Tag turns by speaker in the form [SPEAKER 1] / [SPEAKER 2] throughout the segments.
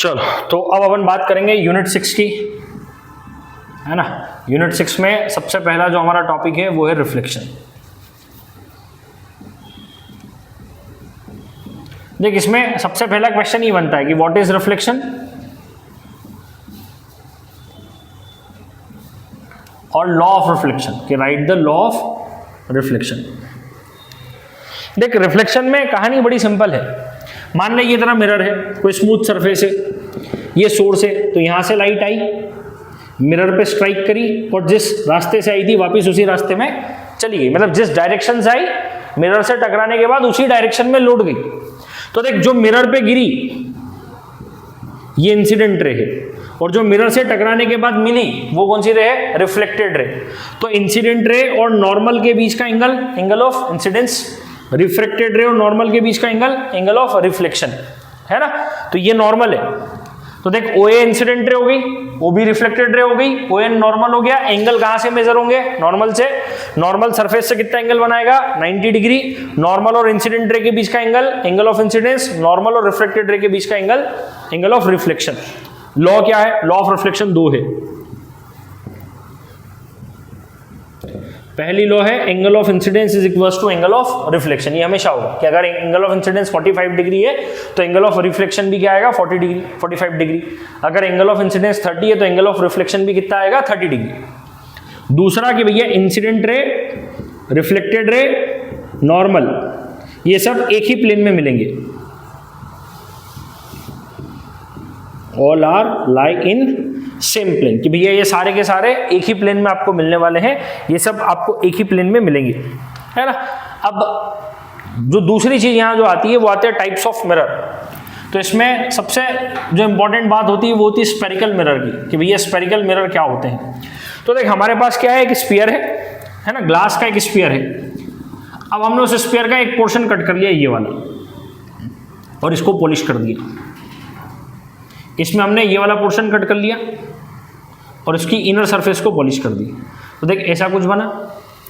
[SPEAKER 1] चलो तो अब अपन बात करेंगे यूनिट 6 की, है ना। यूनिट 6 में सबसे पहला जो हमारा टॉपिक है वो है रिफ्लेक्शन। देख, इसमें सबसे पहला क्वेश्चन ही बनता है कि व्हाट इज रिफ्लेक्शन और लॉ ऑफ रिफ्लेक्शन, कि right the law of reflection. देख, रिफ्लेक्शन में कहानी बड़ी सिंपल है। मान ले ये तेरा मिरर है, कोई स्मूथ सरफेस है, ये सोर्स है, तो यहां से लाइट आई, मिरर पे स्ट्राइक करी और जिस रास्ते से आई थी वापस उसी रास्ते में चली गई। मतलब जिस डायरेक्शन से आई, मिरर से टकराने के बाद उसी डायरेक्शन में लौट गई। तो देख, जो मिरर पे गिरी ये इंसिडेंट रे है, और जो मिरर से टकराने के बाद मिली वो कौन सी रे है? Reflected ray. तो इंसिडेंट रे और नॉर्मल के बीच का angle, angle of incidence. Reflected ray और नॉर्मल के बीच का एंगल, एंगल ऑफ रिफ्लेक्शन, है ना। तो ये नॉर्मल है। तो देख, ओ ए इंसिडेंट रे हो गई, ओ बी रिफ्लेक्टेड रे हो गई, ओ एन नॉर्मल हो गया। एंगल कहां से मेजर होंगे? नॉर्मल से। नॉर्मल सरफेस से कितना एंगल बनाएगा? 90 डिग्री। नॉर्मल और इंसिडेंट रे के बीच का angle, angle of incidence. Normal और रिफ्लेक्टेड रे के बीच का angle, angle of reflection. Law क्या है? लॉ ऑफ रिफ्लेक्शन दो है। पहली लॉ है angle of incidence is equal to angle of reflection. ये हमेशा होगा कि अगर एंगल ऑफ इंसिडेंस 45 डिग्री है तो एंगल ऑफ रिफ्लेक्शन भी क्या आएगा? 40 डिग्री, 45 डिग्री। अगर एंगल ऑफ इंसिडेंस 30 है तो एंगल ऑफ रिफ्लेक्शन भी कितना आएगा? 30 डिग्री। दूसरा कि भैया incident ray, reflected ray, normal, ये सब एक ही प्लेन में मिलेंगे। All are lie in same plane, कि भैया ये सारे के सारे एक ही प्लेन में आपको मिलने वाले हैं, ये सब आपको एक ही प्लेन में मिलेंगे, है ना। अब जो दूसरी चीज यहां जो आती है वो आती है टाइप्स ऑफ मिरर। तो इसमें सबसे जो इंपॉर्टेंट बात होती है वो होती है स्फेरिकल मिरर की, कि भैया स्फेरिकल मिरर क्या होते हैं। तो देख, हमारे पास क्या है? एक स्फीयर है ना, ग्लास का एक स्फीयर है। अब हमने उस स्फीयर का एक पोर्शन कट कर लिया, ये वाला, और इसको पॉलिश कर दिया। इसमें हमने ये वाला पोर्शन कट कर लिया और इसकी इनर सरफेस को पॉलिश कर दी। तो देख, ऐसा कुछ बना,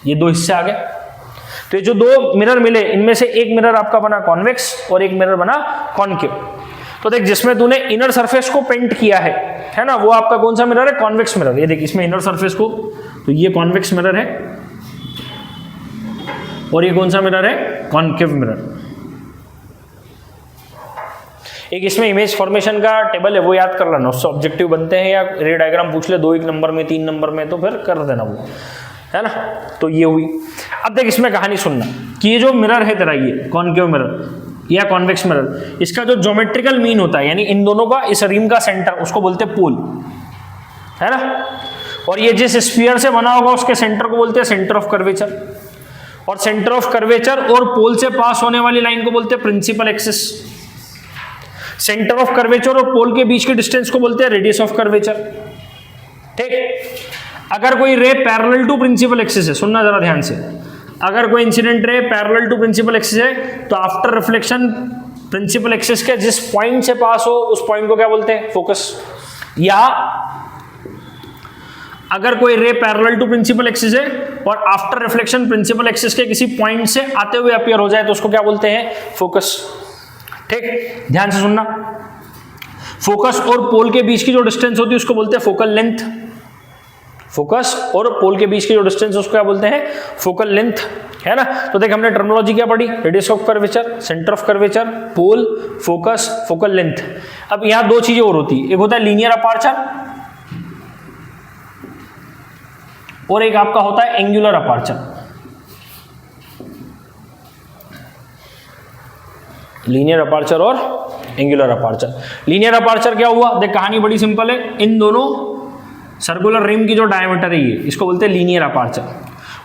[SPEAKER 1] ये दो हिस्से आ गए। तो ये जो दो मिरर मिले, इनमें से एक मिरर आपका बना कॉन्वेक्स और एक मिरर बना कॉनकेव। तो देख, जिसमें तूने इनर सरफेस को पेंट किया है ना, वो आपका कौन सा मिरर है? Convex mirror. ये देख, इसमें इनर सरफेस को, तो ये कॉन्वेक्स मिरर है, और ये कौन सा मिरर है? Concave mirror. एक इसमें इमेज फॉर्मेशन का टेबल है, वो याद कर लेना, उससे ऑब्जेक्टिव बनते हैं, या रे डायग्राम पूछ ले 2 एक नंबर में, 3 नंबर में, तो फिर कर देना वो, है ना। तो ये हुई। अब देख, इसमें कहानी सुनना कि ये जो मिरर है तेरा, ये कॉनकेव मिरर या कॉन्वेक्स मिरर, इसका जो ज्योमेट्रिकल मीन होता है, यानी इन दोनों का, इस रिम का सेंटर, उसको बोलते हैं पोल, है ना। और ये जिस स्फीयर से बना होगा उसके सेंटर को बोलते हैं सेंटर ऑफ कर्वेचर, और सेंटर ऑफ कर्वेचर और पोल से पास होने वाली लाइन को बोलते हैं principal axis. Centre of curvature और पोल के बीच के डिस्टेंस को बोलते हैं रेडियस ऑफ कर्वेचर, ठीक। अगर कोई ray parallel to principal axis है, सुनना जरा ध्यान से, अगर कोई incident ray parallel to principal axis है तो आफ्टर रिफ्लेक्शन प्रिंसिपल एक्सिस के जिस पॉइंट से पास हो उस पॉइंट को क्या बोलते हैं? फोकस। या अगर कोई ray parallel to principal axis है और आफ्टर रिफ्लेक्शन प्रिंसिपल एक्सिस के किसी पॉइंट से आते हुए अपीयर हो जाए तो उसको क्या बोलते हैं? फोकस, ठीक। ध्यान से सुनना, फोकस और पोल के बीच की जो डिस्टेंस होती है उसको बोलते हैं फोकल लेंथ। फोकस और पोल के बीच की जो डिस्टेंस उसको क्या बोलते हैं? फोकल लेंथ, है ना। तो देख, हमने टर्मिनोलॉजी क्या पढ़ी? Radius of curvature, centre of curvature, pole, focus, focal length. अब यहां दो चीजें और होती है, एक होता है लीनियर अपार्चर और एक आपका होता है एंगुलर अपार्चर। लीनियर अपार्चर और एंगुलर अपार्चर। लीनियर अपार्चर क्या हुआ? देख, कहानी बड़ी सिंपल है। इन दोनों सर्कुलर रिम की जो डायमीटर है ये, इसको बोलते हैं लीनियर अपार्चर,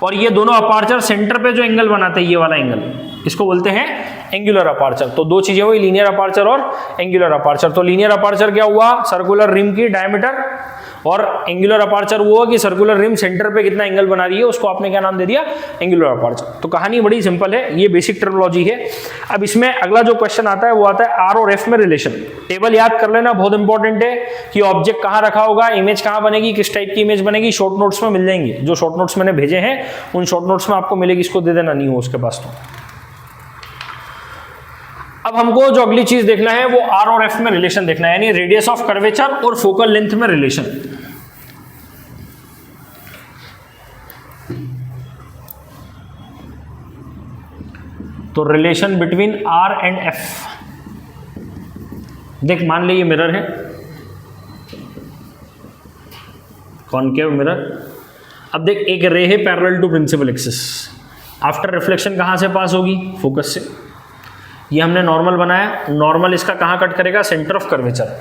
[SPEAKER 1] और ये दोनों अपार्चर सेंटर पे जो एंगल बनाते हैं, ये वाला एंगल, इसको बोलते हैं एंगुलर अपार्चर। तो दो चीजें हुई, लीनियर अपार्चर और एंगुलर अपार्चर। तो लीनियर अपार्चर क्या हुआ? सर्कुलर रिम की डायमीटर, और एंगुलर अपार्चर वो कि सर्कुलर रिम सेंटर पे कितना एंगल बना रही है, उसको आपने क्या नाम दे दिया? Angular aperture. तो कहानी बड़ी सिंपल है, ये बेसिक टर्मिनोलॉजी है। अब इसमें अगला जो क्वेश्चन आता है वो आता है आर और एफ में रिलेशन। टेबल याद कर लेना, बहुत इंपॉर्टेंट है कि ऑब्जेक्ट कहाँ रखा होगा, इमेज कहाँ बनेगी, किस टाइप की इमेज बनेगी, शॉर्ट नोट्स में मिल जाएंगे। जो शॉर्ट नोट्स मैंने भेजे हैं उन शॉर्ट नोट्स में आपको मिलेगी, इसको दे देना, नहीं हो उसके पास तो। अब हमको जो अगली चीज देखना है वो आर और एफ में रिलेशन देखना है, यानी रेडियस ऑफ कर्वेचर और फोकल लेंथ में रिलेशन। तो relation between R and F, देख मान ली ये मिरर है, कॉनकेव मिरर। अब देख एक रे है parallel to principal axis, after reflection कहाँ से पास होगी? फोकस से। ये हमने नॉर्मल बनाया, नॉर्मल इसका कहाँ कट करेगा? Centre of curvature.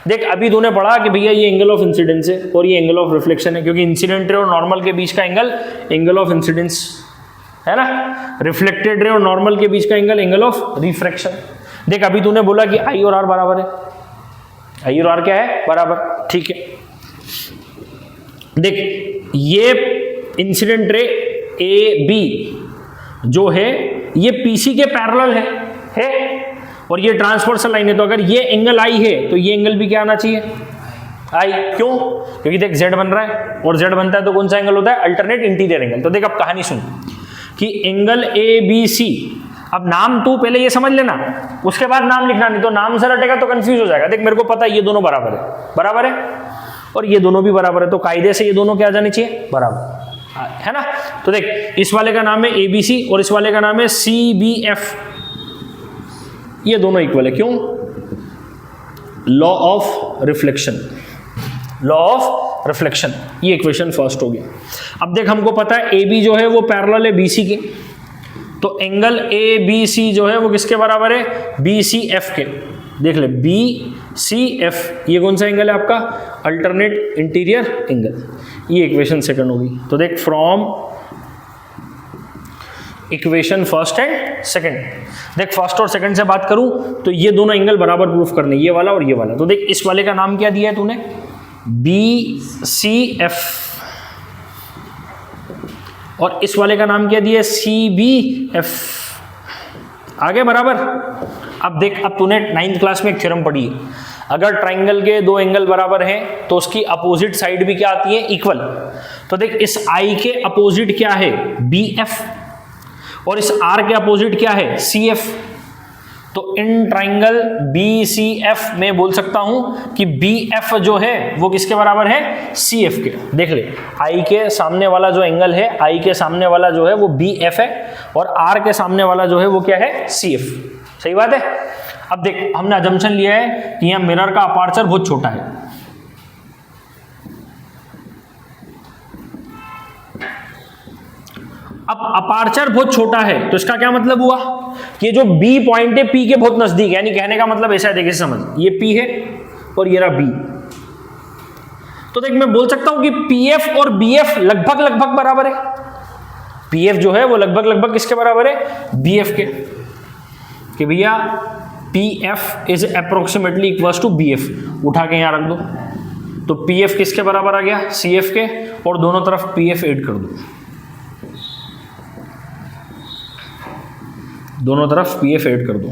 [SPEAKER 1] देख अभी तूने पढ़ा कि भैया ये एंगल ऑफ इंसिडेंस है और ये एंगल ऑफ रिफ्लेक्शन है, क्योंकि इंसिडेंट रे और नॉर्मल के बीच का एंगल ऑफ इंसिडेंस है ना, रिफ्लेक्टेड रे और नॉर्मल के बीच का एंगल ऑफ रिफ्रैक्शन। देख अभी तूने बोला कि आई और आर बराबर है, आई और आर क्या है? बराबर, ठीक है। देख ये इंसिडेंट रे ए बी जो है ये पीसी के पैरेलल है और ये ट्रांसवर्सल लाइन है, तो अगर ये एंगल आई है तो ये एंगल भी क्या आना चाहिए? आई। क्यों? क्योंकि देख जेड बन रहा है और जेड बनता है तो कौन सा एंगल होता है? Alternate interior angle. तो देख अब कहानी सुन कि एंगल ए बी सी, अब नाम तू पहले ये समझ लेना, उसके बाद नाम लिखना, नहीं तो नाम से रटेगा तो कंफ्यूज हो जाएगा। देख मेरे को पता है ये दोनों बराबर है और ये दोनों भी बराबर है, तो कायदे से ये दोनों क्या आ जाने चाहिए? बराबर, है ना। तो देख इस वाले का नाम है ए बी सी और इस वाले का नाम है सी बी एफ, ये दोनों इक्वल है। क्यों? Law of reflection, law of reflection, ये इक्वेशन फर्स्ट हो गया। अब देख हमको पता है ए बी जो है वो पैरेलल है बी सी के, तो एंगल ए बी सी जो है वो किसके बराबर है? बी सी एफ के। देख ले बी सी एफ, ये कौन सा एंगल है आपका? Alternate interior angle. ये इक्वेशन सेकंड होगी। तो देख from equation first and second, देख फर्स्ट और सेकंड से बात करूं तो ये दोनों एंगल बराबर प्रूफ करने, ये वाला और ये वाला। तो देख इस वाले का नाम क्या दिया है तूने? बी सी एफ, और इस वाले का नाम क्या दिया? C B F. आगे बराबर। अब देख अब तूने 9th क्लास में एक थ्योरम पढ़ी है, अगर ट्राइंगल के दो एंगल बराबर हैं तो उसकी अपोजिट साइड भी क्या आती है? इक्वल। तो देख इस आई के अपोजिट क्या है? बी एफ, और इस आर के अपोजिट क्या है? C F. तो in triangle B C F में बोल सकता हूं कि बी एफ जो है वो किसके बराबर है? सी एफ के। देख ले आई के सामने वाला जो एंगल है, आई के सामने वाला जो है वो बी एफ है और आर के सामने वाला जो है वो क्या है? C F. सही बात है। अब देख हमने अजम्पशन लिया है कि यहां मिरर का अपार्चर बहुत छोटा है, अब अपार्चर बहुत छोटा है तो इसका क्या मतलब हुआ कि ये जो बी पॉइंट है पी के बहुत नजदीक है, यानी कहने का मतलब ऐसा है, देखिए समझ, ये पी है और ये रहा बी। तो देख मैं बोल सकता हूं कि पी एफ और बी एफ लगभग लगभग बराबर है। पी एफ जो है वो लगभग लगभग किसके बराबर है? बी एफ के, कि भैया P F is approximately equals to B F. उठा के यहां रख दो, तो पी एफ किसके बराबर आ गया? सी एफ के, और दोनों तरफ पी एफ ऐड कर दो, दोनों तरफ पी एफ ऐड कर दो।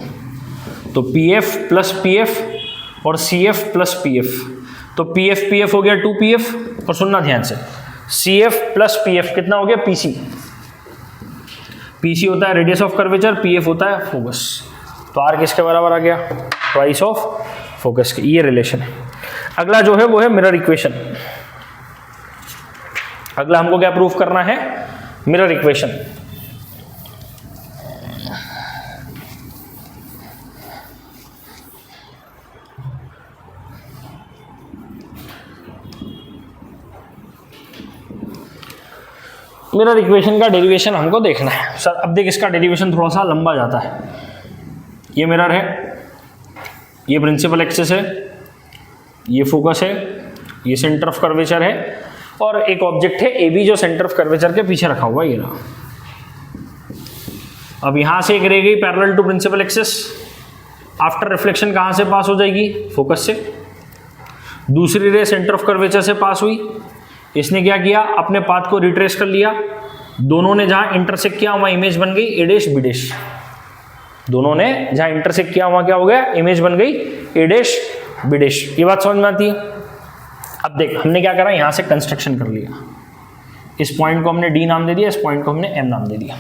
[SPEAKER 1] तो P F plus P F और C F plus P F, तो पी एफ हो गया 2pf, और सुनना ध्यान से, C F plus P F कितना हो गया? पीसी। पीसी होता है radius of curvature, P F होता है फोकस। तो आर किसके बराबर आ गया? ट्वाइस ऑफ फोकस के। ये रिलेशन है। अगला जो है वो है मिरर इक्वेशन। अगला हमको क्या प्रूफ करना है? Mirror equation. मिरर इक्वेशन का डेरिवेशन हमको देखना है। सर अब देख इसका डेरिवेशन थोड़ा सा लंबा जाता है। ये मिरर है, ये प्रिंसिपल एक्सिस है, ये फोकस है, ये सेंटर ऑफ कर्वेचर है, और एक ऑब्जेक्ट है ए बी जो सेंटर ऑफ कर्वेचर के पीछे रखा हुआ है, ये रहा। अब यहां से एक रह गई parallel to principal axis, after reflection कहां से पास हो जाएगी? फोकस से। दूसरी रे सेंटर ऑफ कर्वेचर से पास हुई, इसने क्या किया? अपने पाथ को रिट्रेस कर लिया, दोनों ने जहां इंटरसेक्ट किया वहां इमेज बन गई ए डैश बी डैश। दोनों ने जहां इंटरसेक्ट किया वहां क्या हो गया? इमेज बन गई ए डैश बी डैश। ये बात समझ में आती है? अब देख हमने क्या करा, यहां से कंस्ट्रक्शन कर लिया, इस पॉइंट को हमने डी नाम दे दिया, इस पॉइंट को हमने एम नाम दे दिया।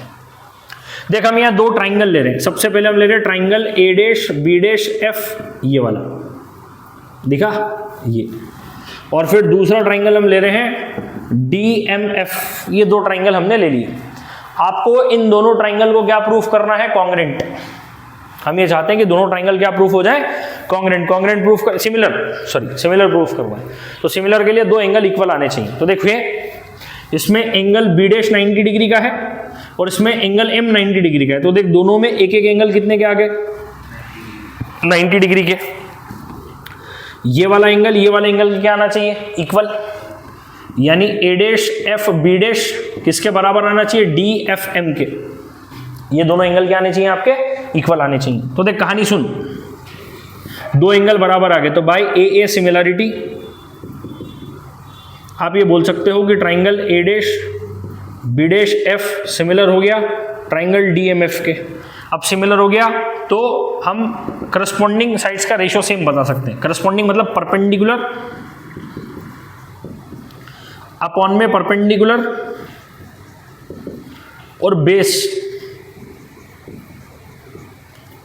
[SPEAKER 1] देख हम यहाँ दो ट्राइंगल ले रहे हैं। सबसे पहले हम ले रहे हैं triangle A dash B dash F, ये वाला दिखा ये, और फिर दूसरा ट्राइंगल हम ले रहे हैं डी एम एफ, ये दो ट्राइंगल हमने ले लिए। आपको इन दोनों ट्राइंगल को क्या प्रूफ करना है? कॉन्ग्रेंट। हम ये चाहते हैं कि दोनों ट्राइंगल क्या प्रूफ हो जाए? कॉन्ग्रेंट। कॉन्ग्रेंट प्रूफ कर, सिमिलर प्रूफ करवाएं। तो सिमिलर के लिए दो एंगल इक्वल आने चाहिए। तो देखिए इसमें एंगल बी डैश 90 डिग्री का है और इसमें एंगल एम 90 डिग्री का है। तो देख दोनों में एक एक एंगल कितने के आ गए? 90 डिग्री के। ये वाला एंगल क्या आना चाहिए? इक्वल, यानी A dash F B dash किसके बराबर आना चाहिए? डी एफ एम के। ये दोनों एंगल क्या आने चाहिए? आपके इक्वल आने चाहिए। तो देख कहानी सुन, दो एंगल बराबर आ गए तो बाय ए सिमिलरिटी आप ये बोल सकते हो कि triangle A dash B dash F similar हो गया ट्राइंगल डी एम एफ के। अब सिमिलर हो गया तो हम करस्पॉन्डिंग साइड्स का रेशियो सेम बता सकते हैं। करस्पॉन्डिंग मतलब परपेंडिकुलर अपॉन में परपेंडिकुलर और बेस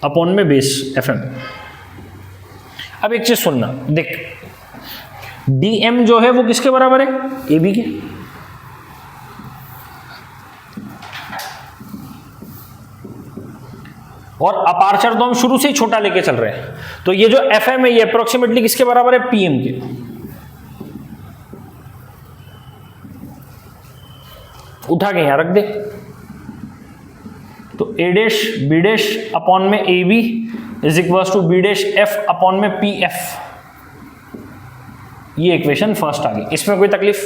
[SPEAKER 1] अपॉन में बेस एफ एम। अब एक चीज सुनना, देख डी एम जो है वो किसके बराबर है? ए बी के। और अपार्चर तो हम शुरू से ही छोटा लेके चल रहे हैं, तो ये जो एफ एम है ये अप्रोक्सीमेटली किसके बराबर है? पी एम के। उठा के यहां रख दे, तो A dash B dash upon में A B is equal to B dash F upon में पी एफ। ये इक्वेशन फर्स्ट आ गई, इसमें कोई तकलीफ?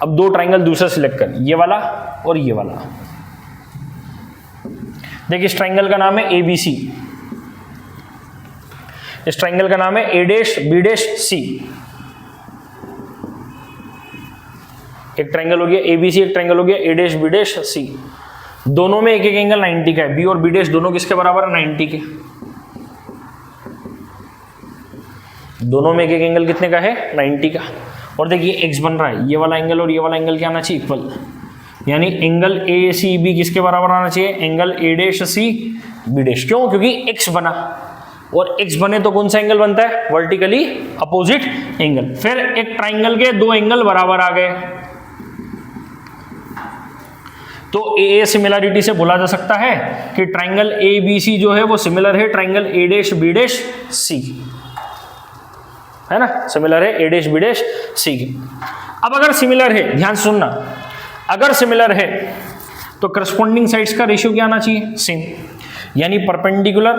[SPEAKER 1] अब दो ट्राइंगल दूसरा सिलेक्ट कर, ये वाला और ये वाला। देख इस ट्राइंगल का नाम है ए बी सी, इस ट्राइंगल का नाम है ए डैश बी डैश सी। एक ट्राइंगल हो गया ए बी सी, एक ट्राइंगल हो गया ए डैश बी डैश सी। दोनों में एक एक एंगल 90 का है। बी और बी डैश दोनों किसके बराबर है? 90 के। दोनों में एक एक एंगल कितने का है? 90 का। और देखिए एक्स बन रहा है, ये वाला एंगल और ये वाला एंगल क्या आना चाहिए? इक्वल, यानी एंगल ए सी बी किसके बराबर आना चाहिए? Angle A dash C B dash. क्यों? क्योंकि एक्स बना, और एक्स बने तो कौन सा एंगल बनता है? Vertically opposite angle. फिर एक ट्राइंगल के दो एंगल बराबर आ गए, तो ए सिमिलरिटी से बोला जा सकता है कि ट्राइंगल ए बी सी जो है वो सिमिलर है triangle A dash B dash C, है ना? सिमिलर है A dash B dash C की। अब अगर सिमिलर है, ध्यान सुनना, अगर सिमिलर है तो करस्पॉन्डिंग साइड्स का रेशियो क्या आना चाहिए? सेम, यानी परपेंडिकुलर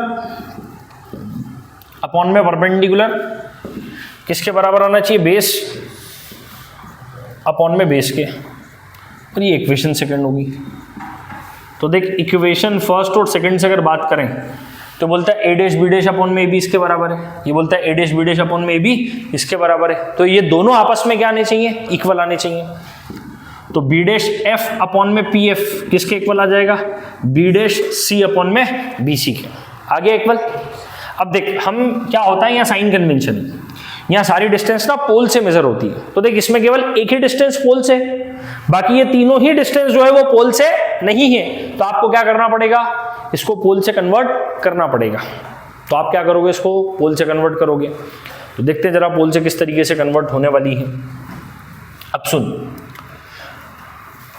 [SPEAKER 1] अपॉन में परपेंडिकुलर किसके बराबर आना चाहिए? बेस अपॉन में बेस के। और ये इक्वेशन सेकंड होगी। तो देख इक्वेशन फर्स्ट और सेकंड से अगर बात करें तो बोलता है A dash B dash upon में ए बी इसके बराबर है, ये बोलता है A dash B dash upon में ए बी इसके बराबर है। तो ये दोनों आपस में क्या आने चाहिए? इक्वल आने चाहिए। तो बी डैश एफ अपॉन में पी एफ किसके इक्वल आ जाएगा? बी डैश सी अपॉन में बी सी के। आगे इक्वल। अब देख हम क्या होता है यहाँ साइन कन्वेंशन, यहाँ सारी डिस्टेंस ना पोल से मेजर होती है। तो देख इसमें केवल एक ही डिस्टेंस पोल से, बाकी ये तीनों ही डिस्टेंस जो है वो पोल से नहीं है। तो आपको क्या करना पड़ेगा? इसको पोल से कन्वर्ट करना पड़ेगा। तो आप क्या करोगे? इसको पोल से कन्वर्ट करोगे। तो देखते हैं जरा पोल से किस तरीके से कन्वर्ट होने वाली है। अब सुन,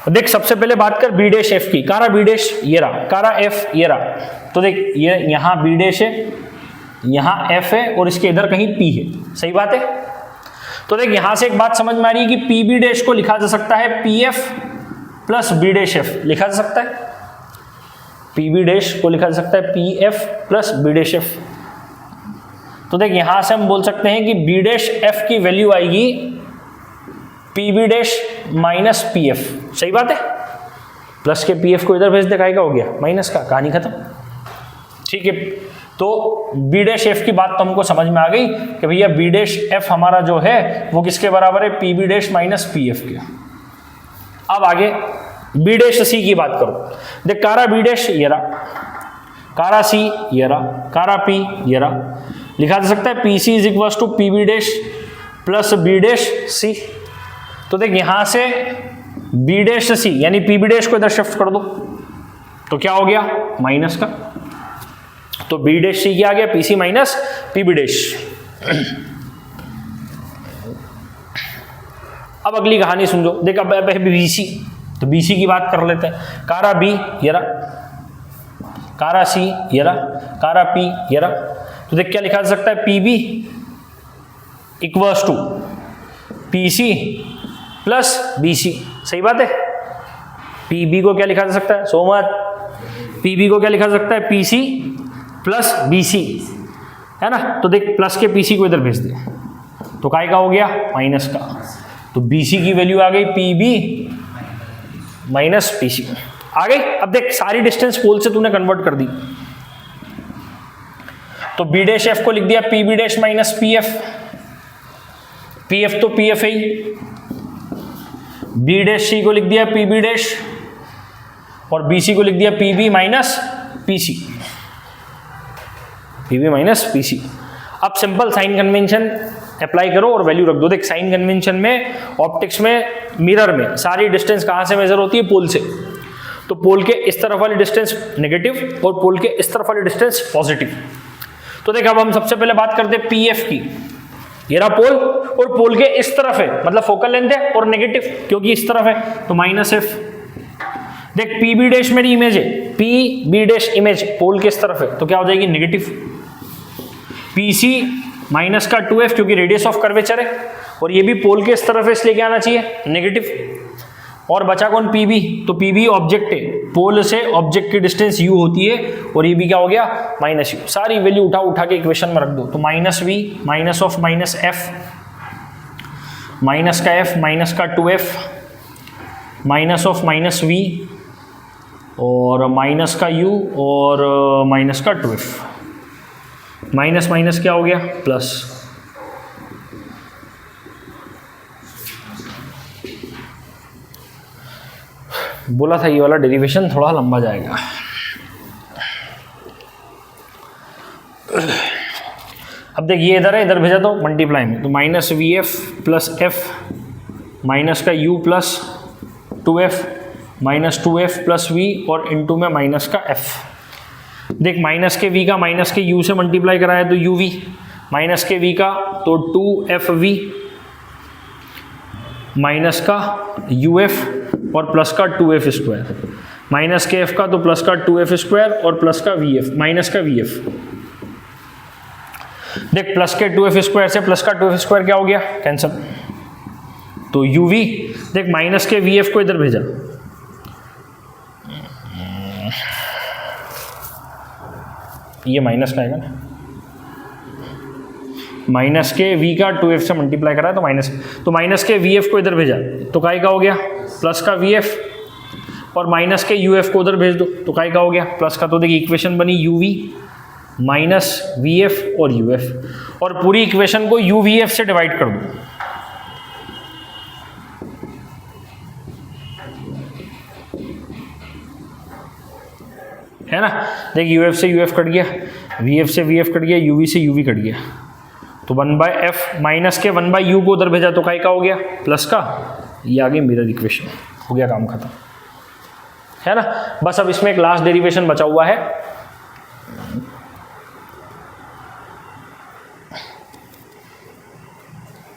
[SPEAKER 1] देख सबसे पहले बात कर बी डैश एफ की। कारा बी डैश ये रहा, कारा एफ ये रहा। तो देख ये यहाँ बी डैश है, यहाँ एफ है और इसके इधर कहीं पी है, सही बात है? तो देख यहां से एक बात समझ में आ रही है कि पी बी डैश को लिखा जा सकता है P F plus B dash F, लिखा जा सकता है। पी बी डैश को लिखा जा सकता है P F plus B dash F. तो देख यहां से हम बोल सकते हैं कि बी डैश एफ की वैल्यू आएगी P B dash minus P F, सही बात है? प्लस के पी एफ को इधर भेज दे, काहेगा हो गया माइनस का, कहानी खत्म। ठीक है, तो बी डैश एफ की बात तो हमको समझ में आ गई कि भैया बी डैश एफ हमारा जो है वो किसके बराबर है? P B dash minus P F के। अब आगे बी डैश सी की बात करो। देख कारा बी डैश ये रहा, कारा सी ये रहा, कारा पी ये रहा। लिखा जा सकता है P C is equal to P B dash plus B dash C. तो देख यहां से बी डैश सी यानी पी बी डैश को इधर शिफ्ट कर दो, तो क्या हो गया माइनस का, तो बी डैश सी क्या आ गया P C minus P B dash. अब अगली कहानी समझो, देख अब बी सी, तो बी सी की बात कर लेते हैं। कारा बी ये रहा, कारा सी ये रहा, कारा पी ये रहा, तो देख क्या लिखा जा सकता है P B equals to P C plus B C, सही बात है। पी बी को क्या लिखा जा सकता है सोमत, पी बी को क्या लिखा जा सकता है P C plus B C, है ना। तो देख प्लस के पी सी को इधर भेज दे, तो काय का हो गया माइनस का, तो बी सी की वैल्यू आ गई P B minus P C आ गई। अब देख सारी डिस्टेंस पोल से तूने कन्वर्ट कर दी, तो बी डैश एफ को लिख दिया P B dash minus P F, P F तो पी एफ है ही, बी डैश सी को लिख दिया पी बी डैश, और बी सी को लिख दिया P B minus P C, P B minus P C. अब सिंपल साइन कन्वेंशन अप्लाई करो और वैल्यू रख दो। देख साइन कन्वेंशन में, ऑप्टिक्स में, मिरर में सारी डिस्टेंस कहाँ से मेजर होती है पोल से, तो पोल के इस तरफ वाली डिस्टेंस नेगेटिव और पोल के इस तरफ वाली डिस्टेंस पॉजिटिव। तो देख अब हम सबसे पहले बात करते हैं पी एफ की, ये रहा पोल और पोल के इस तरफ है, मतलब फोकल लेंथ है और नेगेटिव क्योंकि इस तरफ है, तो माइनस एफ। देख पी बी डैश मेरी इमेज है, पी बी डैश इमेज पोल के इस तरफ है, तो क्या हो जाएगी नेगेटिव। पी सी माइनस का 2f क्योंकि रेडियस ऑफ कर्वेचर है, और ये भी पोल के इस तरफ है इसलिए क्या आना चाहिए नेगेटिव। और बचा कौन पी बी, तो पी बी ऑब्जेक्ट है, पोल से ऑब्जेक्ट की डिस्टेंस u होती है, और ये भी क्या हो गया माइनस u। सारी वैल्यू उठा उठा के इक्वेशन में रख दो, तो minus v minus of minus f, minus का f माइनस का 2f minus of minus v और माइनस का u और माइनस का 2f, माइनस माइनस क्या हो गया प्लस। बोला था ये वाला डेरिवेशन थोड़ा लंबा जाएगा। अब देख ये इधर है, इधर भेजा तो मल्टीप्लाई में, तो minus V F plus F minus का U plus 2f minus 2f plus v और इनटू में माइनस का f। देख माइनस के v का माइनस के u से मल्टीप्लाई कराया तो uv, माइनस के v का तो 2fv माइनस का uf और प्लस का 2f स्क्वायर, माइनस के f का तो प्लस का 2f स्क्वायर और प्लस का vf माइनस का vf। देख प्लस के 2f स्क्वायर से प्लस का 2f स्क्वायर क्या हो गया कैंसिल, तो uv। देख माइनस के vf को इधर भेजा, ये माइनस का आएगा ना, माइनस के v का 2f से मल्टीप्लाई करा तो माइनस, तो माइनस के vf को इधर भेजा तो काय का हो गया प्लस का vf, और माइनस के uf को उधर भेज दो तो काय का हो गया प्लस का। तो देखिए इक्वेशन बनी uv माइनस vf और uf, और पूरी इक्वेशन को uvf से डिवाइड कर दो, है ना। देख uf से uf कट गया, vf से vf कट गया, uv से uv कट गया, तो 1/f माइनस के 1/u को उधर भेजा तो काय का हो गया प्लस का, ये आगे मिरर इक्वेशन हो गया, काम खत्म, है ना। बस अब इसमें एक लास्ट डेरिवेशन बचा हुआ है,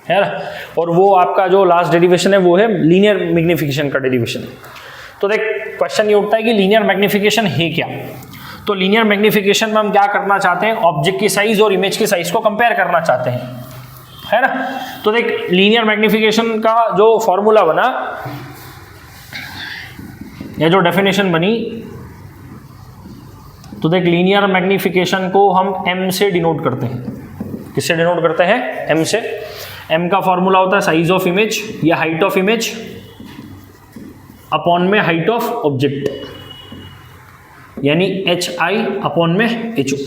[SPEAKER 1] ना, और वो आपका जो लास्ट डेरिवेशन है वो है लीनियर मैग्निफिकेशन का डेरिवेशन। तो देख क्वेश्चन ये उठता है कि लीनियर मैग्निफिकेशन है क्या। तो लीनियर मैग्निफिकेशन में हम क्या करना चाहते हैं, ऑब्जेक्ट की साइज और इमेज की साइज को कंपेयर करना चाहते हैं, है ना। तो देख लीनियर मैग्निफिकेशन का जो फॉर्मूला बना या जो डेफिनेशन बनी, तो देख लीनियर मैग्निफिकेशन को हम m से डिनोट करते हैं। किससे डिनोट करते हैं, m से। m का फॉर्मूला होता है साइज ऑफ इमेज या हाइट ऑफ इमेज अपॉन में हाइट ऑफ ऑब्जेक्ट, यानी hi अपॉन में ho।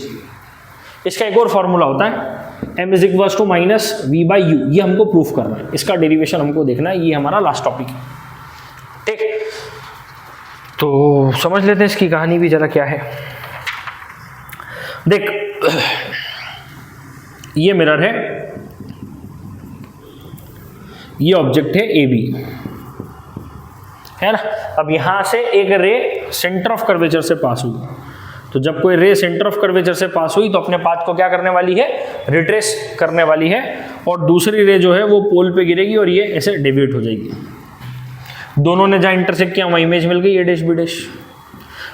[SPEAKER 1] इसका एक और फॉर्मूला होता है m is equal to minus v by U, ये हमको प्रूफ करना है, इसका डेरिवेशन हमको देखना है, ये हमारा लास्ट टॉपिक है, ठीक। तो समझ लेते हैं इसकी कहानी भी जरा क्या है। देख ये मिरर है, ये ऑब्जेक्ट है ए बी, है ना। अब यहां से एक रे सेंटर ऑफ कर्वेचर से पास हुई, तो जब कोई रे सेंटर ऑफ कर्वेचर से पास हुई तो अपने पाथ को क्या करने वाली है, रिट्रेस करने वाली है, और दूसरी रे जो है वो पोल पे गिरेगी और ये ऐसे डेविएट हो जाएगी। दोनों ने जहाँ इंटरसेक्ट किया वहाँ इमेज मिल गई ए डैश बी डैश।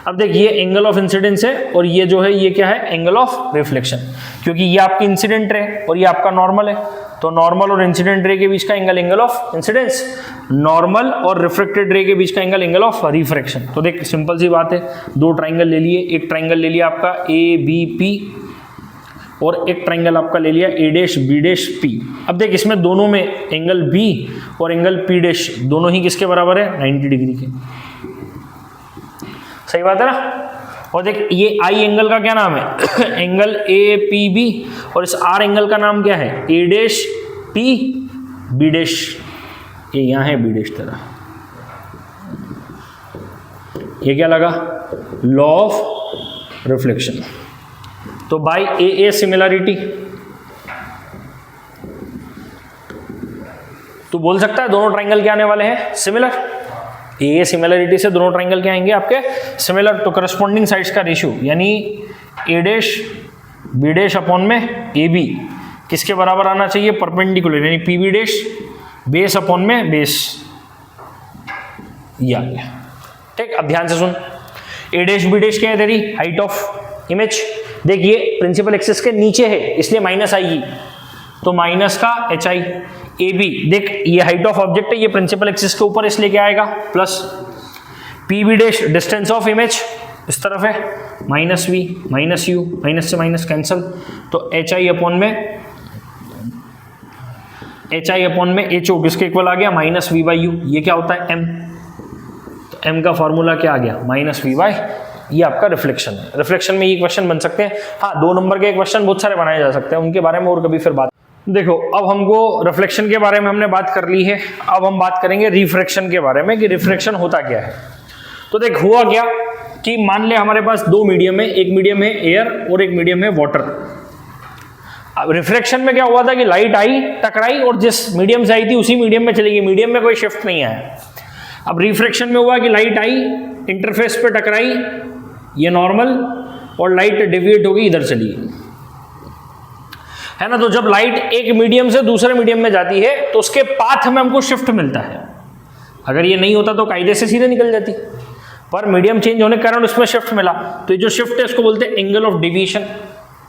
[SPEAKER 1] अब देख ये एंगल ऑफ इंसिडेंस है और ये जो है ये क्या है, एंगल ऑफ रिफ्लेक्शन, क्योंकि ये आपकी इंसिडेंट रे और ये आपका नॉर्मल है, तो नॉर्मल और इंसिडेंट रे के बीच का angle, angle of incidence, normal और रिफ्लेक्टेड रे के बीच का एंगल, एंगल ऑफ रिफ्रैक्शन। तो देख सिंपल सी बात है, दो ट्राइंगल ले लिए, एक ट्राइंगल ले लिया आपका ए बी पी और एक ट्राइंगल आपका ले लिया ए डैश बी डैश पी। अब देख इसमें दोनों में एंगल बी और एंगल पी डैश दोनों ही किसके बराबर है, 90 डिग्री के। सही बात है ना। और देख ये आई एंगल का क्या नाम है, एंगल ए पी बी, और इस आर एंगल का नाम क्या है, A dash P B dash, ये यहाँ है बी डैश तरह। ये क्या लगा, लॉ ऑफ रिफ्लेक्शन। तो बाय ए सिमिलरिटी तू बोल सकता है दोनों ट्राइंगल क्या आने वाले हैं, सिमिलर। ए सिमिलरिटी से दोनों ट्राइंगल क्या आएंगे आपके, सिमिलर। तो करस्पॉन्डिंग साइड्स का रेशियो यानी A dash B dash upon में ए बी किसके बराबर आना चाहिए, परपेंडिकुलर, यानी P B dash base upon में बेस, ये आ गया। ठीक, अब ध्यान से सुन, ए डैश बी डैश क्या है तेरी हाइट ऑफ इमेज। देख ये प्रिंसिपल एक्सिस के नीचे है इसलिए माइनस आएगी, तो माइनस का एच आई। ए बी देख ये हाइट ऑफ ऑब्जेक्ट है, ये प्रिंसिपल एक्सिस के ऊपर इसलिए क्या आएगा, plus. P B dash distance of image इस तरफ है, minus V minus U, minus से माइनस कैंसल, तो एच आई अपॉन में एच ओ किसके इक्वल आ गया, माइनस वी बाई यू। ये क्या होता है, एम, तो एम का फॉर्मूला क्या आ गया, माइनस वी बाई, ये आपका रिफ्लेक्शन है। रिफ्लेक्शन में ये क्वेश्चन बन सकते हैं, हाँ 2 नंबर के क्वेश्चन बहुत सारे बनाए जा सकते हैं, उनके बारे में और कभी फिर बात। देखो अब हमको रिफ्लेक्शन के बारे में हमने बात कर ली है, अब हम बात करेंगे रिफ्रैक्शन के बारे में कि रिफ्रैक्शन होता क्या है। तो देख हुआ क्या कि मान ले हमारे पास 2 मीडियम है, एक मीडियम है एयर और एक मीडियम है वाटर। अब रिफ्रैक्शन में क्या हुआ था कि लाइट आई, टकराई और जिस मीडियम से आई थी उसी मीडियम में चली गई, मीडियम में कोई शिफ्ट नहीं आया। अब रिफ्रैक्शन में हुआ कि लाइट आई, इंटरफेस पे टकराई, ये नॉर्मल, और लाइट डेविएट हो गई, इधर चली गई, है ना। तो जब लाइट एक मीडियम से दूसरे मीडियम में जाती है तो उसके पाथ में हमको शिफ्ट मिलता है। अगर ये नहीं होता तो कायदे से सीधे निकल जाती, पर मीडियम चेंज होने के कारण उसमें शिफ्ट मिला। तो ये जो शिफ्ट है इसको बोलते हैं एंगल ऑफ डेविएशन।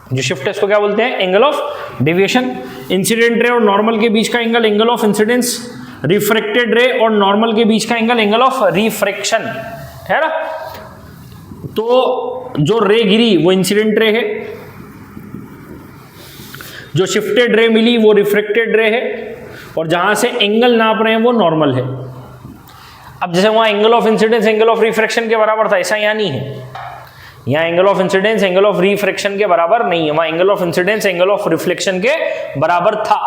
[SPEAKER 1] जो शिफ्ट है इसको क्या बोलते हैं, angle of deviation. Incident ray और नॉर्मल के बीच का angle, angle of incidence. Refracted रे और नॉर्मल के बीच का एंगल, एंगल ऑफ रिफ्रैक्शन, है ना। तो जो रे गिरी वो इंसिडेंट रे है, जो शिफ्टेड रे मिली वो रिफ्रैक्टेड रे है, और जहां से एंगल नाप रहे हैं वो नॉर्मल है। अब जैसे वहां angle of incidence angle of refraction के बराबर था, ऐसा यहाँ नहीं है। यहाँ angle of incidence angle of refraction के बराबर नहीं है, वहां angle of incidence angle of reflection के बराबर था,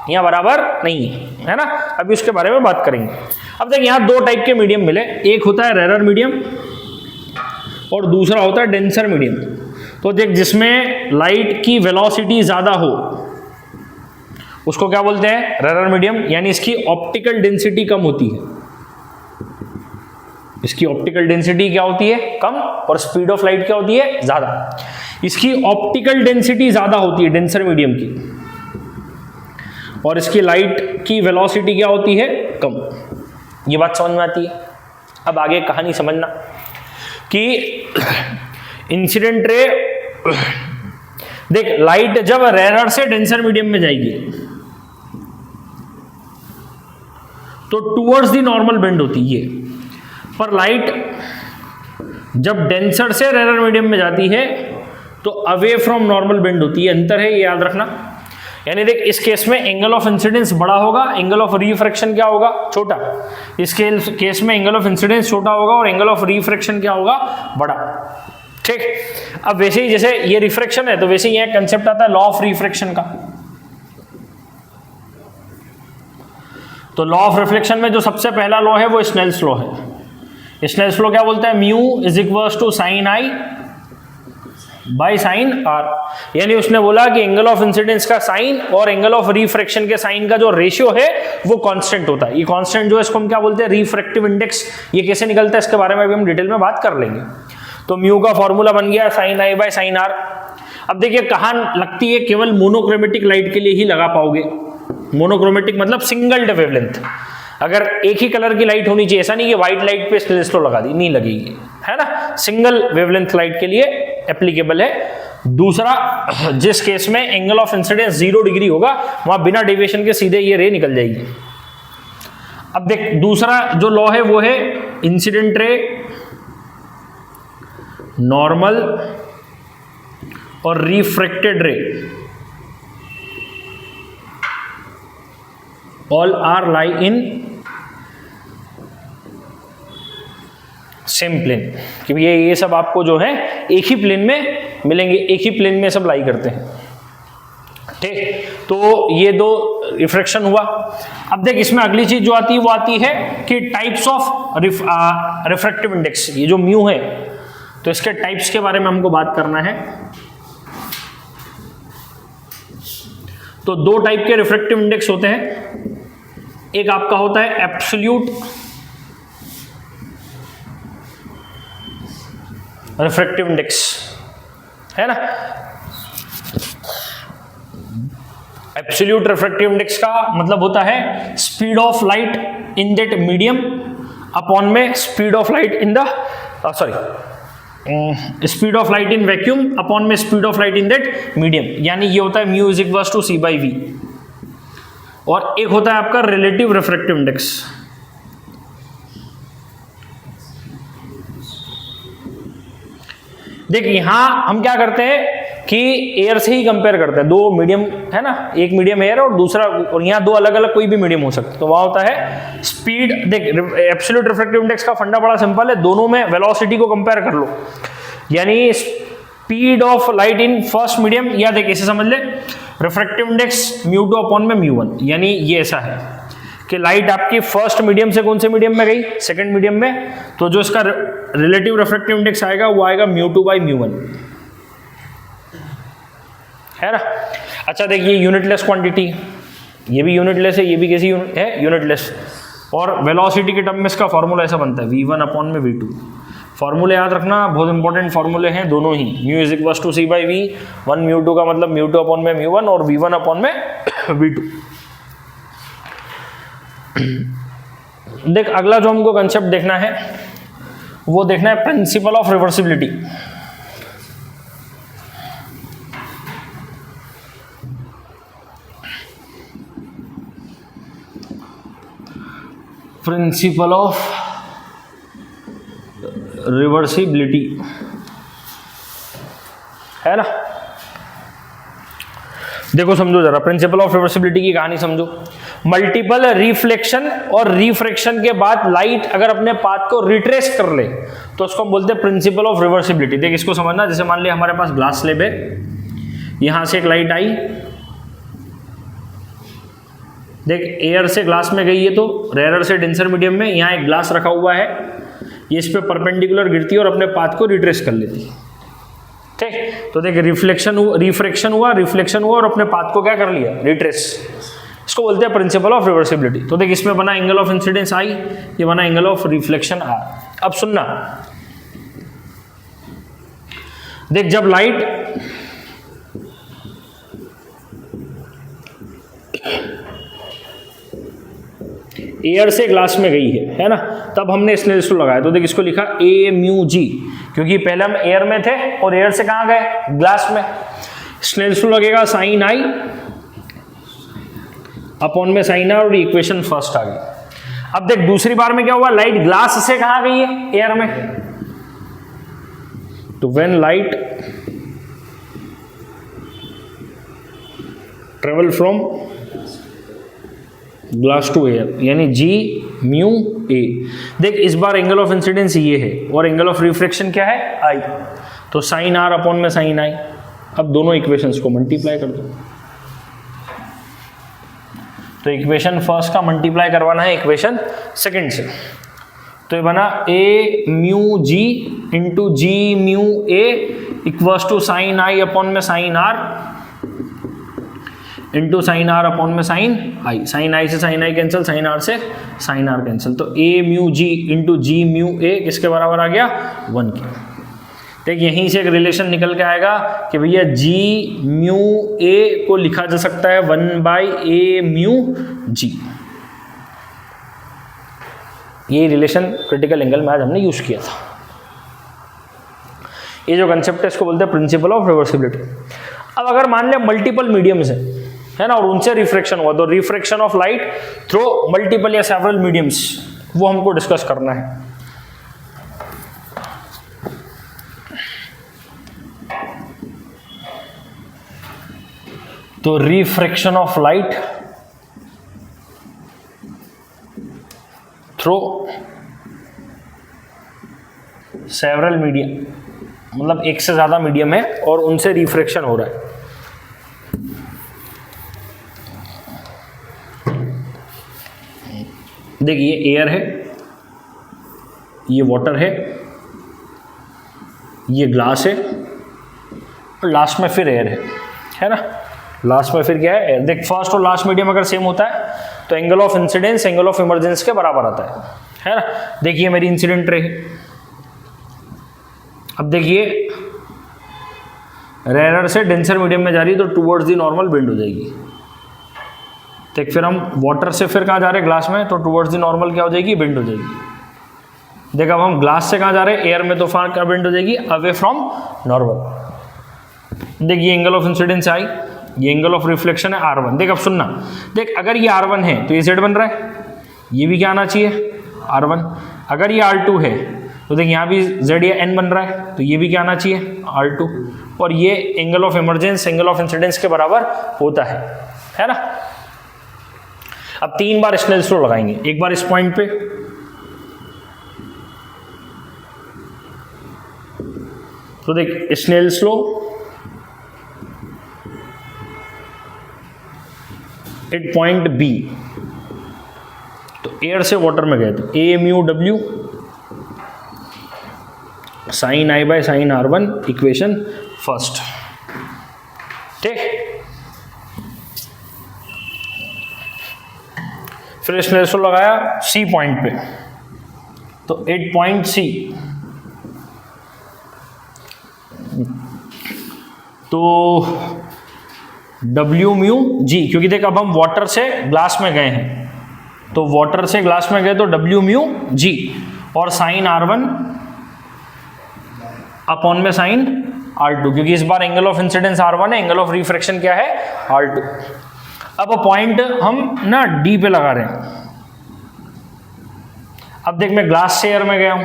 [SPEAKER 1] यहाँ बराबर नहीं है ना। अभी उसके बारे में बात करेंगे। अब देख यहाँ 2 टाइप के मीडियम मिले, एक होता है रेरर मीडियम और दूसरा होता है डेंसर मीडियम। तो देख जिसमें लाइट की वेलोसिटी ज्यादा हो उसको क्या बोलते हैं, रेरर मीडियम, यानी इसकी ऑप्टिकल डेंसिटी कम होती है। इसकी ऑप्टिकल डेंसिटी क्या होती है, कम, और स्पीड ऑफ लाइट क्या होती है, ज्यादा। इसकी ऑप्टिकल डेंसिटी ज्यादा होती है डेंसर मीडियम की, और इसकी लाइट की वेलोसिटी क्या होती है, कम। ये बात समझ में आती है। अब आगे कहानी समझना कि इंसिडेंट रे, देख लाइट जब रेरर से डेंसर मीडियम में जाएगी तो टूवर्ड्स द नॉर्मल बेंड होती है, पर लाइट जब डेंसर से रेरर मीडियम में जाती है तो अवे फ्रॉम नॉर्मल बेंड होती है। अंतर है, ये याद रखना। यानी देख इस केस में एंगल ऑफ इंसिडेंस बड़ा होगा, एंगल ऑफ रिफ्रैक्शन क्या होगा, छोटा। इस केस में एंगल ऑफ इंसिडेंस छोटा होगा और एंगल ऑफ रिफ्रैक्शन क्या होगा, बड़ा। ठीक, अब वैसे ही जैसे ये रिफ्रैक्शन है तो वैसे ही यह कंसेप्ट आता है लॉ ऑफ रिफ्रैक्शन का। तो लॉ ऑफ रिफ्लेक्शन में जो सबसे पहला लॉ है वो स्नेल्स लॉ है। स्नेल्स लॉ क्या बोलता है, mu is equals to sine I by sine R. यानी उसने बोला कि एंगल ऑफ इंसिडेंस का साइन और एंगल ऑफ रिफ्रैक्शन के साइन का जो रेशियो है वो कांस्टेंट होता है। ये कांस्टेंट जो है इसको हम क्या बोलते हैं, रिफ्रैक्टिव इंडेक्स। ये कैसे निकलता है इसके बारे में अभी हम डिटेल में बात कर लेंगे। तो म्यू का फॉर्मूला बन गया sine I by sine R. अब देखिए कहाँ लगती है, केवल मोनोक्रोमेटिक लाइट के लिए ही लगा पाओगे। मोनोक्रोमेटिक मतलब सिंगल वेवलेंथ। अगर एक ही कलर की लाइट होनी चाहिए, ऐसा नहीं कि व्हाइट लाइट पे स्लो लगा दी, नहीं लगेगी, है ना। सिंगल वेवलेंथ लाइट के लिए एप्लीकेबल है। दूसरा, जिस केस में एंगल ऑफ इंसिडेंस 0 डिग्री होगा वहां बिना डेविएशन के सीधे ये रे निकल जाएगी। अब देख दूसरा जो लॉ है वो है इंसिडेंट रे, नॉर्मल और refracted ray all are lie in same plane. कि ये सब आपको जो है एक ही प्लेन में मिलेंगे, एक ही प्लेन में सब लाई करते हैं, ठीक। तो ये दो रिफ्रैक्शन हुआ। अब देख इसमें अगली चीज जो आती है वो आती है कि टाइप्स ऑफ रिफ्रैक्टिव इंडेक्स। ये जो म्यू है तो इसके टाइप्स के बारे में हमको बात करना है। तो दो टाइप के रिफ्रैक्टिव इंडेक्स होते हैं। एक आपका होता है एब्सोल्यूट रिफ्रैक्टिव इंडेक्स, है ना। एब्सोल्यूट रिफ्रैक्टिव इंडेक्स का मतलब होता है speed of light in that medium upon में speed of light in the speed of light in vacuum upon में speed of light in that medium. यानी ये होता है mu is equals to c by v. और एक होता है आपका रिलेटिव रिफ्रैक्टिव इंडेक्स। देखिए यहां हम क्या करते हैं कि एयर से ही कंपेयर करते हैं। दो मीडियम है ना, एक मीडियम एयर और दूसरा, और यहाँ दो अलग अलग कोई भी मीडियम हो सकता है। तो वहां होता है स्पीड। देख एब्सोल्यूट रिफ्रैक्टिव इंडेक्स का फंडा बड़ा सिंपल है, दोनों में वेलोसिटी को कंपेयर कर लो। यानी speed of light in first medium, या देख ऐसे समझ ले refractive index mu two upon में म्यू वन। यानी ये ऐसा है कि लाइट आपकी फर्स्ट मीडियम से कौन से मीडियम में गई, सेकंड मीडियम में, तो जो इसका रिलेटिव रिफ्रैक्टिव इंडेक्स आएगा वो आएगा mu two by mu one, है ना। अच्छा देखिए यूनिटलेस क्वांटिटी, ये भी यूनिटलेस है, ये भी कैसी है, यूनिटलेस। और वेलोसिटी के टर्म में इसका फॉर्मूला ऐसा बनता है v1 अपॉन में v2। फॉर्मूले याद रखना, बहुत इंपॉर्टेंट फॉर्मूले हैं दोनों ही। Mu is equals to c by v, one mu two का मतलब म्यू टू अपॉन में म्यू वन और v1 अपॉन में v2। देख अगला जो हमको कंसेप्ट देखना है वो देखना है principal of reversibility. Principal of reversibility, है ना। देखो समझो जरा, प्रिंसिपल ऑफ रिवर्सिबिलिटी की कहानी समझो। मल्टीपल रिफ्लेक्शन और रिफ्रैक्शन के बाद लाइट अगर अपने पाथ को रिट्रेस कर ले तो उसको हम बोलते हैं प्रिंसिपल ऑफ रिवर्सिबिलिटी। देख इसको समझना, जैसे मान लिया हमारे पास ग्लास स्लैब है, यहां से एक लाइट आई, देख एयर से ग्लास में गई है तो रेयर से डेंसर मीडियम में, यहाँ एक ग्लास रखा हुआ है, ये इस पे परपेंडिकुलर गिरती है और अपने पाथ को रिट्रेस कर लेती है, ठीक। तो देख रिफ्लेक्शन हुआ, रिफ्रैक्शन हुआ, रिफ्लेक्शन हुआ और अपने पाथ को क्या कर लिया, रिट्रेस। इसको बोलते हैं प्रिंसिपल ऑफ रिवर्सिबिलिटी। तो देख इसमें बना एंगल ऑफ इंसिडेंस आई, ये बना एंगल ऑफ रिफ्लेक्शन आर। अब सुनना, देख जब लाइट एयर से ग्लास में गई है ना, तब हमने स्नेल्स लॉ लगाया। तो देख इसको लिखा ए म्यू जी, क्योंकि पहले हम एयर में थे और एयर से कहां गए, ग्लास में। स्नेल्स लॉ लगेगा साइन आई अपॉन में साइन आर, और इक्वेशन फर्स्ट आ गई। अब देख दूसरी बार में क्या हुआ, लाइट ग्लास से कहां गई है, एयर में। तो when light travel from glass to air, यानी जी म्यू ए। देख इस बार एंगल ऑफ इंसिडेंस ये है और एंगल ऑफ रिफ्रैक्शन क्या है, आई। तो साइन आर अपॉन में साइन आई। अब दोनों इक्वेशंस को मल्टीप्लाई कर दो। तो इक्वेशन फर्स्ट का मल्टीप्लाई करवाना है इक्वेशन सेकंड से। तो ये बना a mu g into g mu a equals to sine i upon में sine r into sine are upon में साइन आई। साइन आई से sine i cancel, sine r से साइन आर कैंसिल, तो a mu g into g mu a किसके बराबर आ गया? 1 के। देखिए यहीं से एक रिलेशन निकल के आएगा कि भैया जी म्यू ए को लिखा जा सकता है 1/a म्यू जी। ये रिलेशन क्रिटिकल एंगल में आज हमने यूज किया था। ये जो कंसेप्ट है इसको बोलते हैं प्रिंसिपल ऑफ रिवर्सिबिलिटी। अब अगर मान लिया मल्टीपल मीडियम्स है ना, और उनसे रिफ्रैक्शन हुआ, तो refraction of light through multiple या सेवरल मीडियम्स, वो हमको डिस्कस करना है। तो refraction of light through several medium, मतलब एक से ज्यादा मीडियम है और उनसे रिफ्रैक्शन हो रहा है। देखिए ये एयर है, ये वाटर ये ग्लास है, और लास्ट में फिर एयर है ना। लास्ट में फिर क्या है? एयर। देख फर्स्ट और लास्ट मीडियम अगर सेम होता है तो angle of incidence angle of emergence के बराबर आता है ना। देखिए मेरी इंसिडेंट रे है, अब देखिए रेयर से डेंसर मीडियम में जा रही है तो टुवर्ड्स दी नॉर्मल बेंड हो जाएगी। देख फिर हम वाटर से फिर कहाँ जा रहे हैं? ग्लास में, तो टुवर्ड्स दी नॉर्मल क्या हो जाएगी? बेंड हो जाएगी। देख अब हम ग्लास से कहाँ जा रहे हैं? एयर में, तो फार क्या बेंड हो जाएगी? Away from normal. देख ये एंगल ऑफ इंसिडेंस आई, ये एंगल ऑफ रिफ्लेक्शन है R1। देख अब सुनना, देख अगर ये R1 है तो ये Z बन रहा है, ये भी क्या आना चाहिए? R1। अगर ये R2 है तो देख यहाँ भी Z या N बन रहा है, तो ये भी क्या आना चाहिए? R2। और ये angle of emergence angle of incidence के बराबर होता है ना। अब 3 बार स्नेल्स लॉ लगाएंगे, एक बार इस पॉइंट पे, तो देख Snell's law at point B, तो एयर से वाटर में गए तो ए म्यू डब्ल्यू sine I by sine R1 equation first. ठीक, फिर स्नेल्स लॉ लगाया C पॉइंट पे, तो एट पॉइंट C, तो W म्यू जी, क्योंकि देख अब हम वाटर से ग्लास में गए हैं, तो वाटर से ग्लास में गए तो W म्यू जी, और साइन R1 अपॉन में साइन R2, क्योंकि इस बार एंगल ऑफ इंसिडेंस R1 है, एंगल ऑफ रिफ्रैक्शन क्या है? R2। अब पॉइंट हम ना D पे लगा रहे हैं। अब देख मैं ग्लास से एयर में गया हूं,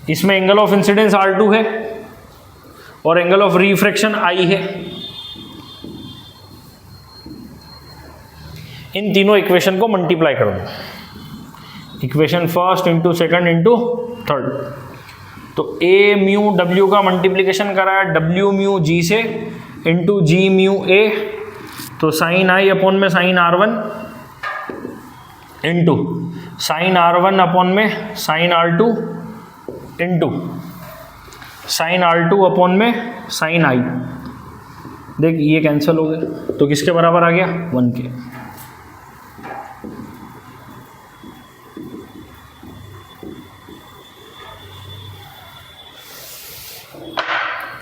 [SPEAKER 1] इसमें एंगल ऑफ इंसिडेंस R2 है और एंगल ऑफ रिफ्रैक्शन I है। इन तीनों इक्वेशन को मल्टीप्लाई कर दो, equation first into second into third, तो A म्यू W का मल्टीप्लीकेशन करा है W म्यू G से इंटू G म्यू A, तो साइन I अपॉन में sine R1 into sine R1 upon में sine R2 into sine R2 upon में sine I। देख ये कैंसिल हो गए, तो किसके बराबर आ गया? 1 के।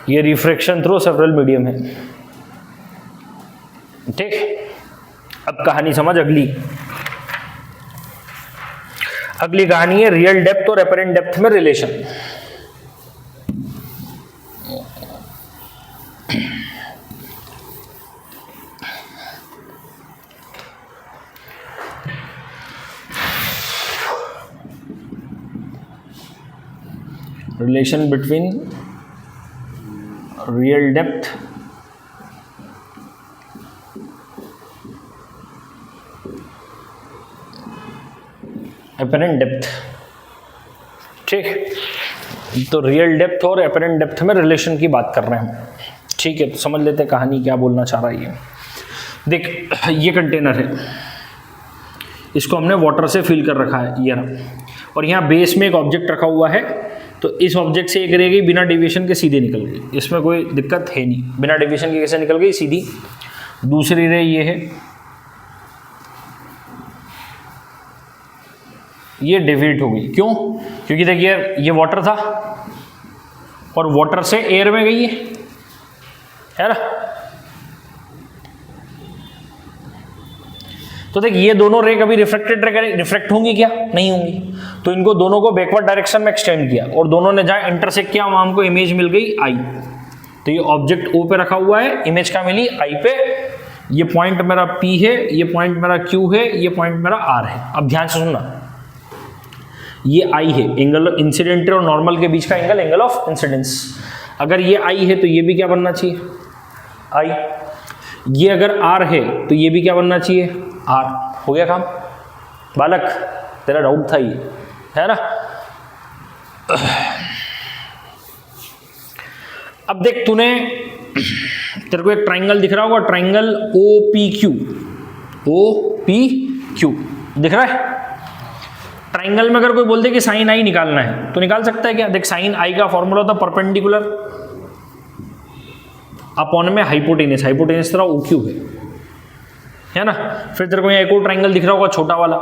[SPEAKER 1] ये रिफ्रैक्शन थ्रू सेवरल मीडियम है। ठीक, अब कहानी समझ। अगली कहानी है रियल डेप्थ और एपरेंट डेप्थ में relation. Relation between real depth apparent depth. ठीक, तो रियल डेप्थ और एपरेंट डेप्थ में रिलेशन की बात कर रहे हैं हम। ठीक है, तो समझ लेते हैं कहानी क्या बोलना चाह रहा है ये। देख ये कंटेनर है, इसको हमने वाटर से फिल कर रखा है ये रहा, और यहाँ बेस में एक ऑब्जेक्ट रखा हुआ है तो इस ऑब्जेक्ट से एक रह गई, बिना डेविएशन के सीधे निकल गई, इसमें कोई दिक्कत है नहीं, बिना डेविएशन के कैसे निकल गई सीधी। दूसरी रे ये है, ये डेविएट हो गई, क्यों? क्योंकि देखिए ये वाटर था और वाटर से एयर में गई है ना। तो देख ये दोनों रे कभी रिफ्रैक्ट होंगी क्या? नहीं होंगी। तो इनको दोनों को बैकवर्ड डायरेक्शन में एक्सटेंड किया और दोनों ने जहां इंटरसेक्ट किया वहां हमको इमेज मिल गई आई। तो ये ऑब्जेक्ट ओ पे रखा हुआ है, इमेज का मिली आई पे। ये पॉइंट मेरा P है, ये पॉइंट मेरा Q है, ये पॉइंट मेरा R है। अब ध्यान से सुनना, ये I है, एंगल इंसिडेंट और नॉर्मल के बीच का एंगल, एंगल ऑफ इंसिडेंस। अगर ये I है तो ये भी क्या बनना चाहिए? I। ये अगर R है तो ये भी क्या बनना चाहिए? R। हो गया काम। बालक तेरा डाउट था ये, है ना। अब देख तूने, तेरे को एक ट्राइंगल दिख रहा होगा, ट्राइंगल OPQ, OPQ दिख रहा है। ट्राइंगल में अगर कोई बोल दे कि साइन आई निकालना है तो निकाल सकता है क्या? देख साइन आई का फॉर्मूला होता है परपेंडिकुलर अपॉन में हाइपोटेनस, हाइपोटेनस तेरा OQ है ना। फिर तेरे को यहाँ एक और ट्राइंगल दिख रहा होगा छोटा वाला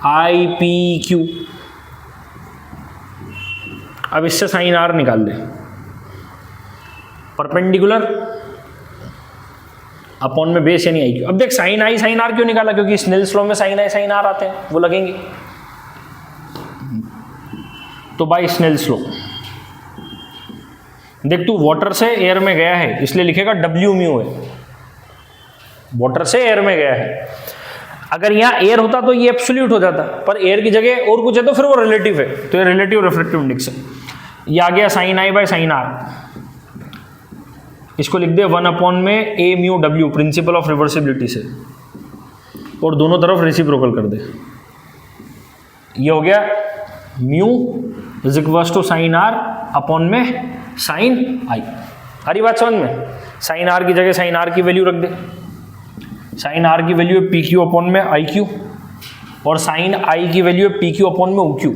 [SPEAKER 1] IPQ। अब इससे साइन आर निकाल दे, परपेंडिकुलर अपॉन में बेस यानी आई क्यू। अब देख साइन आई साइन आर क्यों निकाला? क्योंकि स्नेल्स लॉ में साइन आई साइन आर आते हैं, वो लगेंगे। तो बाय स्नेल्स लॉ देख तू वाटर से एयर में गया है इसलिए लिखेगा W म्यू है, वाटर से एयर में गया है। अगर यहाँ एयर होता तो ये एब्सोल्यूट हो जाता, पर एयर की जगह और कुछ है तो फिर वो रिलेटिव है, तो ये रिलेटिव रिफ्रैक्टिव इंडेक्स है। ये आ गया sine I by sine R. इसको लिख दे 1 अपॉन में A mu W, principle of reversibility से, और दोनों तरफ रेसिप्रोकल कर दे। ये हो गया mu is equals to sine are upon में साइन आई। हरी बात समझ में? साइन आर की जगह साइन आर की वैल्यू रख दे। साइन आर की वैल्यू है PQ अपॉन में IQ और साइन आई की वैल्यू है PQ अपॉन में OQ।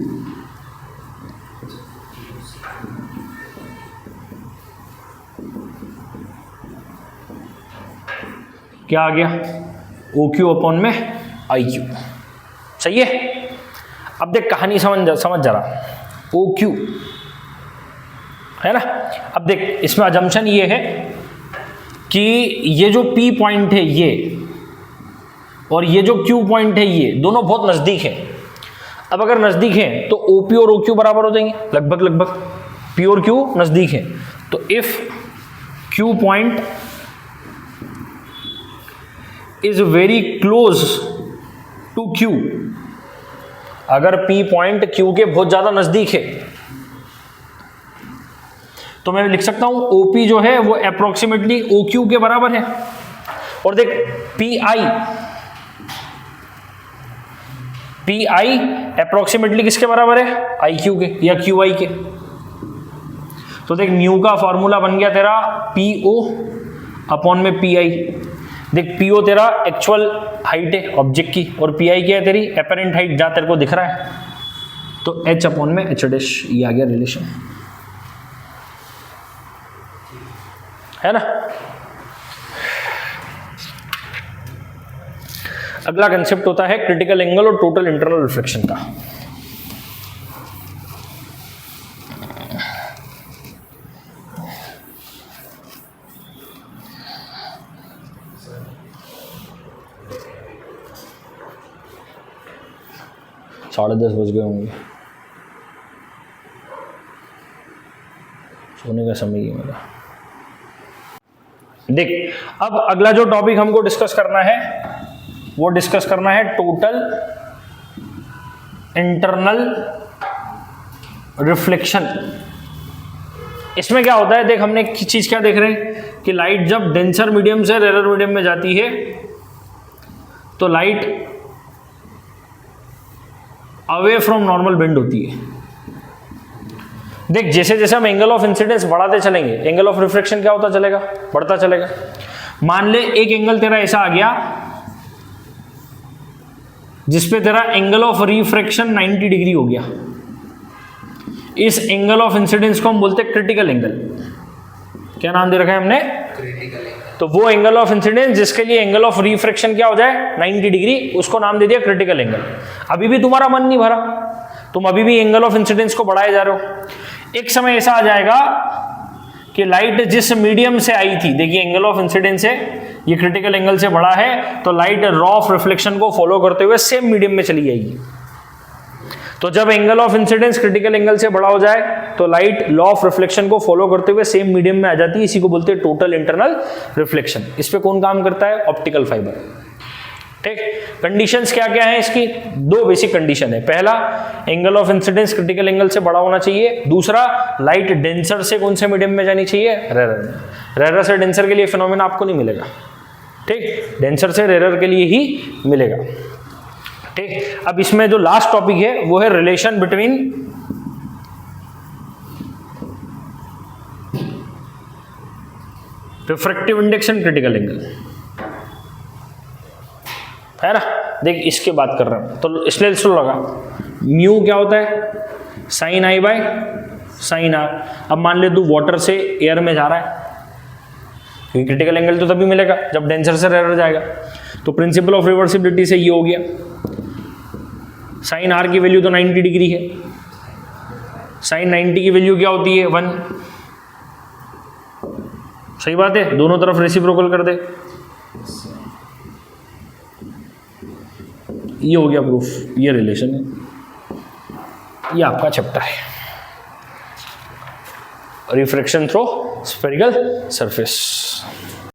[SPEAKER 1] क्या आ गया? OQ अपॉन में IQ। सही है। अब देख कहानी समझ जरा। OQ है ना। अब देख इसमें अजम्पशन ये है कि ये जो P पॉइंट है ये और ये जो Q पॉइंट है ये दोनों बहुत नजदीक है। अब अगर नजदीक है तो OP और OQ बराबर हो जाएंगे लगभग लगभग, P और Q नजदीक है। तो if Q point is very close to Q, अगर P पॉइंट Q के बहुत ज्यादा नजदीक है तो मैं लिख सकता हूं OP जो है वो अप्रोक्सीमेटली OQ के बराबर है। और देख PI अप्रोक्सीमेटली किसके बराबर है? IQ के या QI के। तो देख म्यू का फॉर्मूला बन गया तेरा PO अपॉन में PI। देख PO तेरा एक्चुअल हाइट है ऑब्जेक्ट की और PI क्या है तेरी एपरेंट हाइट जहां तेरे को दिख रहा है। तो H अपॉन में H डैश, ये आ गया रिलेशन, है ना। अगला कंसेप्ट होता है क्रिटिकल एंगल और टोटल इंटरनल रिफ्लेक्शन का। साढ़े 10 बज गए होंगे, सोने का समय ही मेरा। देख अब अगला जो टॉपिक हमको डिस्कस करना है वो डिस्कस करना है टोटल इंटरनल रिफ्लेक्शन। इसमें क्या होता है? देख हमने एक चीज क्या देख रहे हैं कि लाइट जब डेंसर मीडियम से रेयर मीडियम में जाती है तो light away from normal bend होती है। देख जैसे जैसे हम एंगल ऑफ इंसिडेंस बढ़ाते चलेंगे एंगल ऑफ रिफ्लेक्शन क्या होता चलेगा? बढ़ता चलेगा। मान ले एक एंगल तेरा ऐसा आ गया जिसपे तेरा एंगल ऑफ रिफ्रैक्शन 90 डिग्री हो गया। इस एंगल ऑफ इंसिडेंस को हम बोलते हैं क्रिटिकल एंगल। क्या नाम दे रखा है हमने?
[SPEAKER 2] Critical angle.
[SPEAKER 1] तो वो एंगल ऑफ इंसिडेंस जिसके लिए एंगल ऑफ रिफ्रैक्शन क्या हो जाए 90 डिग्री, उसको नाम दे दिया क्रिटिकल एंगल। अभी भी तुम्हारा मन नहीं भरा, तुम अभी भी एंगल ऑफ इंसिडेंस को बढ़ाए जा रहे हो। एक समय ऐसा आ जाएगा कि लाइट जिस मीडियम से आई थी, देखिए एंगल ऑफ इंसिडेंस है ये क्रिटिकल एंगल से बड़ा है, तो लाइट रॉ ऑफ रिफ्लेक्शन को फॉलो करते हुए सेम मीडियम में चली जाएगी। तो जब angle of incidence critical angle से बड़ा हो जाए तो लाइट लॉ ऑफ रिफ्लेक्शन को फॉलो करते हुए सेम मीडियम में आ जाती है। इसी को बोलते हैं टोटल इंटरनल रिफ्लेक्शन। इस पे कौन काम करता है? Optical fibre. ठीक, कंडीशंस क्या क्या है इसकी? दो बेसिक कंडीशन है। पहला, angle of incidence critical angle से बड़ा होना चाहिए। दूसरा, लाइट डेंसर से कौन से मीडियम में जानी चाहिए? रेरर में। रेरर से डेंसर के लिए फिनोमेना आपको नहीं मिलेगा। ठीक, डेंसर से रेरर के लिए ही मिलेगा। ठीक, अब इसमें जो लास्ट टॉपिक है वो है relation between refractive index and critical angle, है ना। देख इसके बात कर रहे हैं तो इसलिए इसको लगा म्यू क्या होता है? Sine I by sine R. अब मान ले तू वाटर से एयर में जा रहा है, क्योंकि क्रिटिकल एंगल तो तभी मिलेगा जब डेंसर से रेरर जाएगा। तो प्रिंसिपल ऑफ रिवर्सिबिलिटी से ये हो गया, साइन आर की वैल्यू तो 90 डिग्री है, साइन 90 की वैल्यू क्या होती है? 1। सही बात है, दोनों तरफ रेसिप्रोकल कर दे, ये हो गया प्रूफ, ये रिलेशन है। ये आपका चैप्टर है रिफ्रैक्शन थ्रू स्फेरिकल सरफेस।